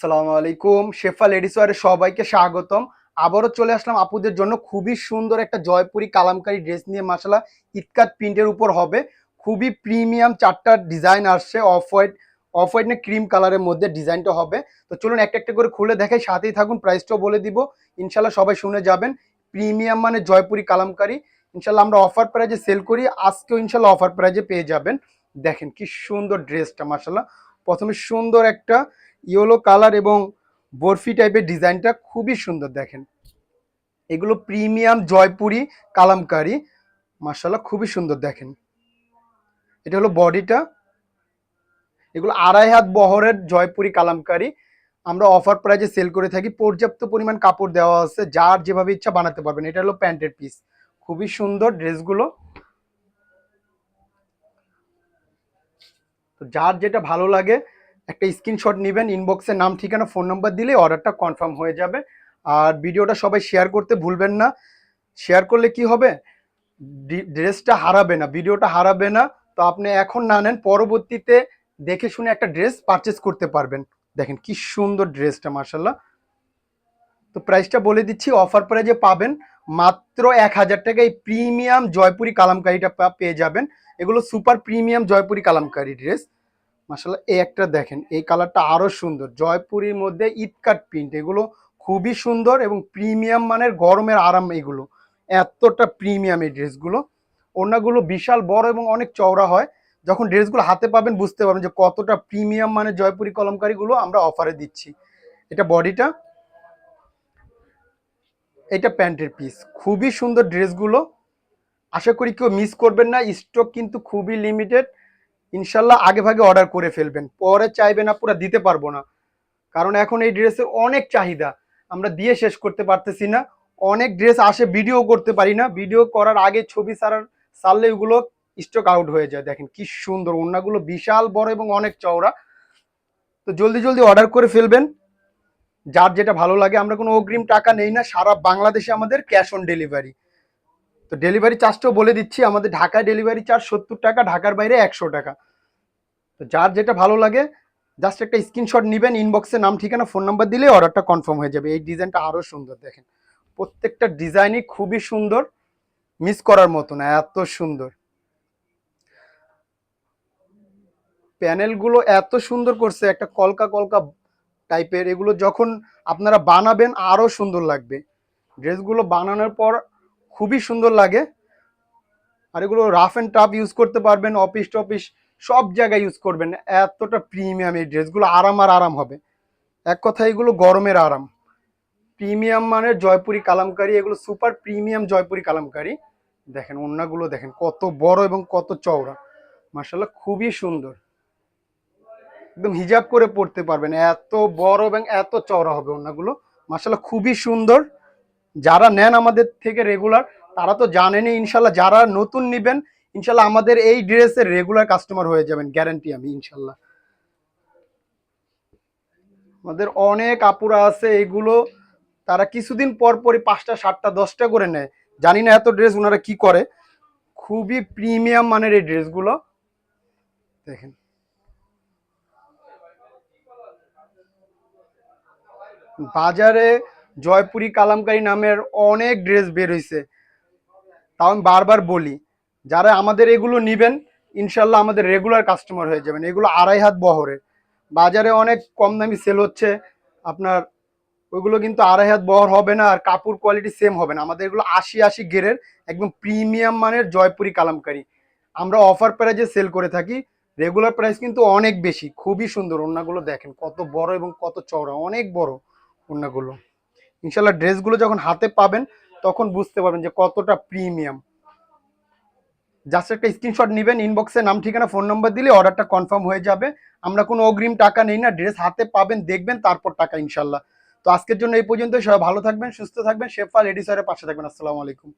আসসালামু আলাইকুম। শেফা লেডিস ওয়্যারে সবাইকে স্বাগতম। আবারও চলে আসলাম আপুদের জন্য খুবই সুন্দর একটা জয়পুরি কালামকারী ড্রেস নিয়ে। মাশাআল্লাহ ইটকাট প্রিন্টের উপর হবে, খুবই প্রিমিয়াম। চারটা ডিজাইন আসছে, অফ হোয়াইট না ক্রিম কালারের মধ্যে ডিজাইনটা হবে। তো চলুন একটা একটা করে খুলে দেখাই, সাথেই থাকুন, প্রাইসটাও বলে দিব। ইনশাল্লাহ সবাই শুনে যাবেন। প্রিমিয়াম মানে জয়পুরি কালামকারী। ইনশাল্লাহ আমরা অফার প্রাইজে সেল করি, আজকেও ইনশাল্লাহ অফার প্রাইজে পেয়ে যাবেন। দেখেন কি সুন্দর ড্রেসটা, মাশাআল্লাহ। প্রথমে সুন্দর একটা ইয়েলো কালার এবং বরফি টাইপের ডিজাইনটা খুবই সুন্দর। দেখেন এগুলো প্রিমিয়াম জয়পুরি কালামকারী, মাশাআল্লাহ খুবই সুন্দর। দেখেন এটা হলো বডিটা, এগুলো 2.5 হাত বহরের জয়পুরি কালামকারী। আমরা অফার প্রাইজে সেল করে থাকি, পর্যাপ্ত পরিমাণ কাপড় দেওয়া আছে, যার যেভাবে ইচ্ছা বানাতে পারবেন। এটা হলো প্যান্টের পিস, খুবই সুন্দর ড্রেসগুলো। তো যার যেটা ভালো লাগে একটা স্ক্রিনশট নেবেন, ইনবক্সে নাম ঠিকানা ফোন নাম্বার দিলে অর্ডারটা কনফার্ম হয়ে যাবে। আর ভিডিওটা সবাই শেয়ার করতে ভুলবেন না। শেয়ার করলে কি হবে, ড্রেসটা হারাবে না, ভিডিওটা হারাবে না। তো আপনি এখন না নেন, পরবর্তীতে দেখে শুনে একটা ড্রেস পারচেস করতে পারবেন। দেখেন কি সুন্দর ড্রেসটা, মাশাআল্লাহ। তো প্রাইসটা বলে দিচ্ছি, অফার প্রাইজে পাবেন মাত্র 1000 টাকা। এই প্রিমিয়াম জয়পুরি কালামকারীটা পেয়ে যাবেন। এগুলো super premium Jaipuri Kalamkari dress, মাশাআল্লাহ। এই একটা দেখেন, এই কালারটা আরো সুন্দর, জয়পুরীর মধ্যে ইটকাট প্রিন্ট। এগুলো খুবই সুন্দর এবং প্রিমিয়াম মানের, গরমের আরাম। এগুলো এতটা প্রিমিয়াম এই ড্রেসগুলো। ওড়নাগুলো বিশাল বড় এবং অনেক চওড়া হয়। যখন ড্রেসগুলো হাতে পাবেন বুঝতে পারবেন যে কতটা প্রিমিয়াম মানের জয়পুরি কলমকারীগুলো আমরা অফারে দিচ্ছি। এটা বডিটা, এটা প্যান্টের পিস, খুবই সুন্দর ড্রেসগুলো। আশা করি কেউ মিস করবেন না, স্টক কিন্তু খুবই লিমিটেড। ইনশাল্লাহ আগে ভাগে অর্ডার করে ফেলবেন, পরে চাইবে না পুরো দিতে পারবো না, কারণ এখন এই ড্রেসের অনেক চাহিদা, আমরা দিয়ে শেষ করতে পারতেছি না। অনেক ড্রেস আসে, ভিডিও করতে পারি না, ভিডিও করার আগে ছবি সারলে ওগুলো স্টক আউট হয়ে যায়। দেখেন কি সুন্দর, ওড়নাগুলো বিশাল বড় এবং অনেক চওড়া। তো জলদি জলদি অর্ডার করে ফেলবেন, যার যেটা ভালো লাগে। আমরা কোনো অগ্রিম টাকা নেই না, সারা বাংলাদেশে আমাদের ক্যাশ অন ডেলিভারি। তো ডেলিভারি চার্জটাও বলে দিচ্ছি, আমাদের ঢাকায় ডেলিভারি চার্জ 70 টাকা, ঢাকার বাইরে 100 টাকা। তো যার যেটা ভালো লাগে জাস্ট একটা স্ক্রিনশট নেবেন, ইনবক্সে নাম ঠিকানা ফোন নাম্বার দিলে অর্ডারটা কনফার্ম হয়ে যাবে। এই ডিজাইনটা আরো সুন্দর। দেখেন প্রত্যেকটা ডিজাইনই খুবই সুন্দর, মিস করার মতো না, এত সুন্দর। প্যানেলগুলো এত সুন্দর করছে, একটা কলকা কলকা টাইপের। এগুলো যখন আপনারা বানাবেন আরো সুন্দর লাগবে। ড্রেসগুলো বানানোর পর খুবই সুন্দর লাগে। আর এগুলো রাফ অ্যান্ড টাফ ইউজ করতে পারবেন, অফিস টফিস সব জায়গায় ইউজ করবেন। এতটা প্রিমিয়াম এই ড্রেসগুলো, আরাম আর আরাম হবে। এক কথা এগুলো গরমের আরাম। প্রিমিয়াম মানের জয়পুরি কালামকারী, এগুলো সুপার প্রিমিয়াম জয়পুরি কালামকারী। দেখেন ওড়নাগুলো দেখেন কত বড় এবং কত চওড়া, মাশাআল্লাহ খুবই সুন্দর। একদম হিজাব করে পড়তে পারবেন, এত বড় এবং এত চওড়া হবে ওড়নাগুলো। মাশাআল্লাহ খুবই সুন্দর। যারা নেন আমাদের থেকে রেগুলার, তারা তো জানেনই। ইনশাল্লাহ যারা নতুন নিবেন, ইনশাল্লাহ আমাদের এই ড্রেসের রেগুলার কাস্টমার হয়ে যাবেন, গ্যারান্টি আমি ইনশাল্লাহ। আমাদের অনেক আপুরা আছে, এগুলো তারা কিছুদিন পর পরই 5টা 7টা 10টা করে নেয়। জানি না এত ড্রেস ওনারা কি করে। খুবই প্রিমিয়াম মানের এই ড্রেসগুলো। দেখেন বাজারে জয়পুরি কালামকারী নামের অনেক ড্রেস বের হয়েছে। তাও আমি বারবার বলি, যারা আমাদের এগুলো নিবেন ইনশাল্লাহ আমাদের রেগুলার কাস্টমার হয়ে যাবেন। এগুলো 2.5 হাত বহরের, বাজারে অনেক কম দামি সেল হচ্ছে আপনার, ওইগুলো কিন্তু 2.5 হাত বহর হবে না, আর কাপড় কোয়ালিটি সেম হবে না। আমাদের এগুলো 80 গেরের একদম প্রিমিয়াম মানের জয়পুরি কালামকারী, আমরা অফার প্রাইজে সেল করে থাকি। রেগুলার প্রাইস কিন্তু অনেক বেশি। খুবই সুন্দর ওড়নাগুলো, দেখেন কত বড় এবং কত চওড়া, অনেক বড় ওড়নাগুলো। ইনশাল্লাহ ড্রেসগুলো যখন হাতে পাবেন তখন বুঝতে পারবেন যে কতটা প্রিমিয়াম। জাস্ট একটা স্ক্রিনশট নেবেন, ইনবক্সে নাম ঠিকানা ফোন নাম্বার দিলে অর্ডারটা কনফার্ম হয়ে যাবে। আমরা কোনো অগ্রিম টাকা নেই না, ড্রেস হাতে পাবেন, দেখবেন, তারপর টাকা ইনশাল্লাহ। তো আজকের জন্য এই পর্যন্ত। সবাই ভালো থাকবেন, সুস্থ থাকবেন, শেফা লেডিস ওয়্যারের পাশে থাকবেন। আসসালামু আলাইকুম।